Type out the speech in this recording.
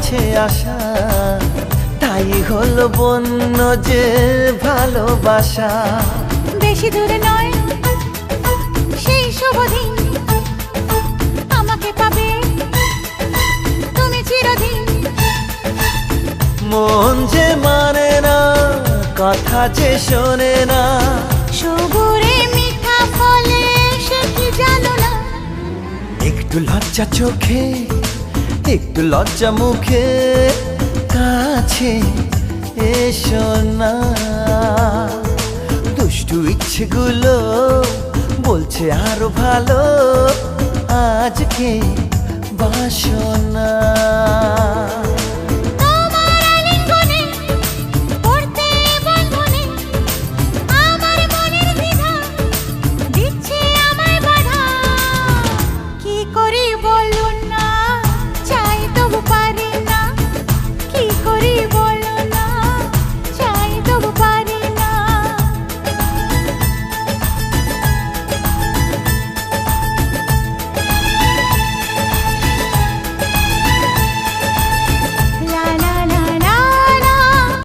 আছে আশা, তাই হলো বন্য যে ভালোবাসা। বেশি দূরে নয় সেই শুভ দিন, আমাকে পাবে তুমি চিরদিন। মন যে মানে না, কথা যে শোনে না, সবুরে মিঠা ফলে সে কি জানো না। একটু লজ্জা চোখে, একটু লজ্জা মুখে, কাছে এসো না। দুষ্টু ইচ্ছেগুলো বলছে আরো ভালো, আজকে বাসনা।